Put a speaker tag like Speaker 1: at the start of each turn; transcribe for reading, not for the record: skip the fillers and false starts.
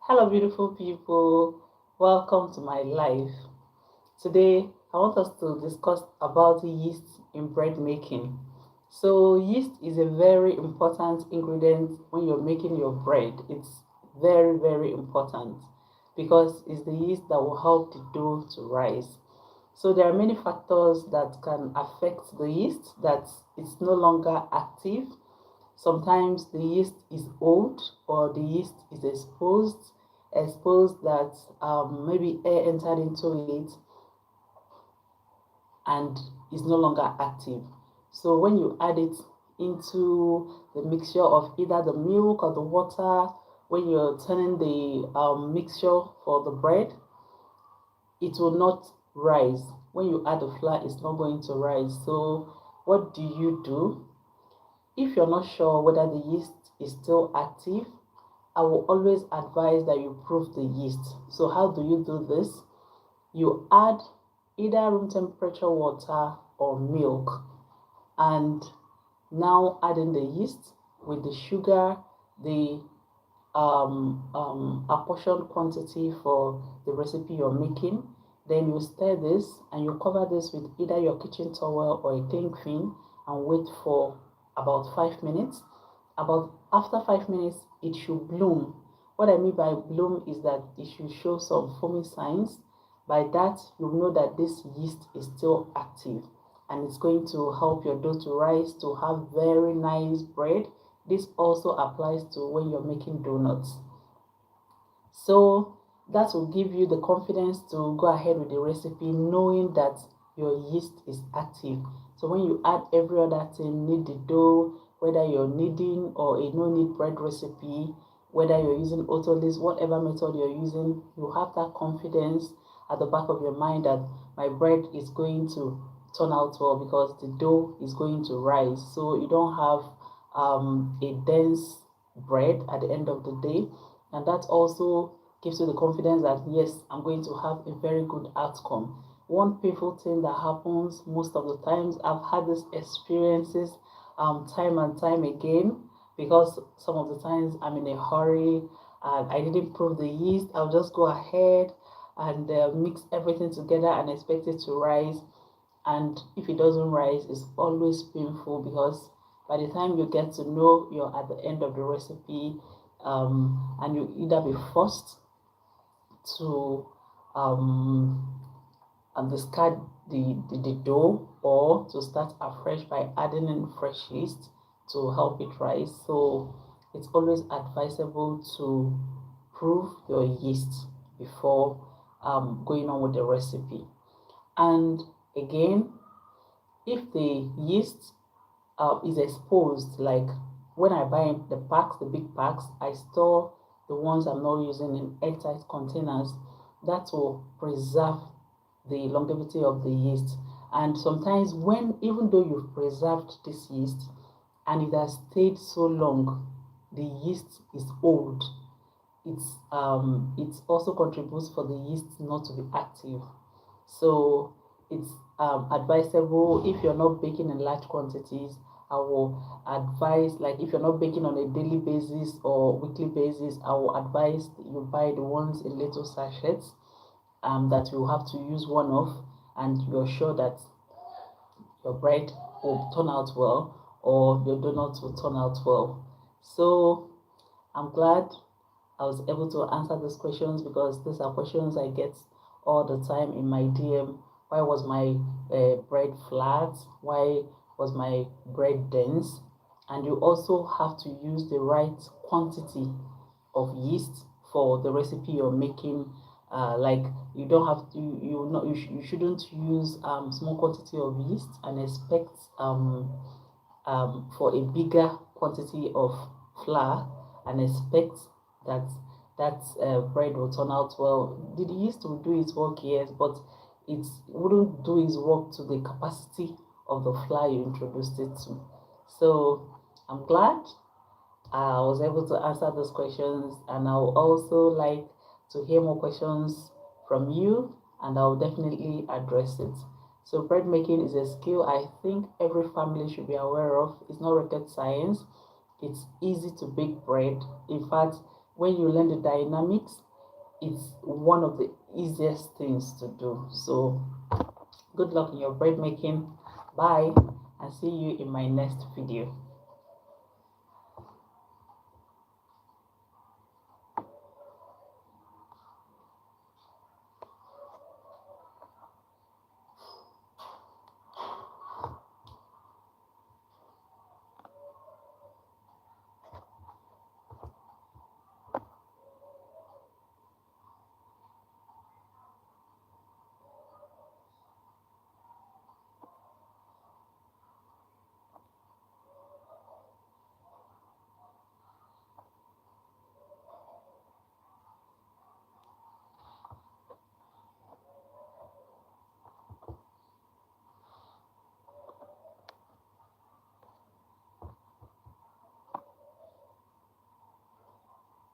Speaker 1: Hello, beautiful people. Welcome to my life. Today, I want us to discuss about yeast in bread making. So, yeast is a very important ingredient when you're making your bread. It's very, very important because it's the yeast that will help the dough to rise. So, there are many factors that can affect the yeast that it's no longer active. Sometimes the yeast is old or the yeast is exposed that maybe air entered into it and is no longer active. So when you add it into the mixture of either the milk or the water, when you're turning the mixture for the bread, it will not rise. When you add the flour, it's not going to rise. So what do you do? If you're not sure whether the yeast is still active, I will always advise that you proof the yeast. So how do you do this? You add either room temperature water or milk, and now adding the yeast with the sugar, the apportioned quantity for the recipe you're making. Then you stir this and you cover this with either your kitchen towel or a clean film and wait for about 5 minutes. About after 5 minutes, it should bloom. What I mean by bloom is that it should show some foamy signs. By that, you know that this yeast is still active and it's going to help your dough to rise to have very nice bread. This also applies to when you're making donuts. So that will give you the confidence to go ahead with the recipe knowing that your yeast is active. So when you add every other thing, knead the dough, whether you're kneading or a no-knead bread recipe, whether you're using autolysis, whatever method you're using, you have that confidence at the back of your mind that my bread is going to turn out well because the dough is going to rise. So you don't have a dense bread at the end of the day, and that also gives you the confidence that yes, I'm going to have a very good outcome. One painful thing that happens most of the times, I've had these experiences time and time again, because some of the times I'm in a hurry and I didn't prove the yeast. I'll just go ahead and mix everything together and expect it to rise. And if it doesn't rise, it's always painful because by the time you get to know you're at the end of the recipe, and you either be forced to um, discard the dough or to start afresh by adding in fresh yeast to help it rise. So it's always advisable to prove your yeast before going on with the recipe. And again, if the yeast is exposed, like when I buy the packs, the big packs, I store the ones I'm not using in airtight containers. That will preserve the longevity of the yeast. And sometimes when, even though you've preserved this yeast and it has stayed so long, the yeast is old. It also contributes for the yeast not to be active. So it's advisable if you're not baking in large quantities. I will advise, like if you're not baking on a daily basis or weekly basis, I will advise you buy the ones in little sachets that you have to use one of, and you're sure that your bread will turn out well or your donuts will turn out well. So I'm glad I was able to answer these questions because these are questions I get all the time in my DM. Why was my bread flat? Why was my bread dense? And you also have to use the right quantity of yeast for the recipe you're making. Like you don't have to, you not you shouldn't use small quantity of yeast and expect for a bigger quantity of flour and expect that bread will turn out well. The yeast will do its work, yes, but it wouldn't do its work to the capacity of the flour you introduced it to. So I'm glad I was able to answer those questions, and I would also like to hear more questions from you, and I'll definitely address it. So, bread making is a skill I think every family should be aware of. It's not rocket science, it's easy to bake bread. In fact, when you learn the dynamics, it's one of the easiest things to do. So good luck in your bread making. Bye, and see you in my next video.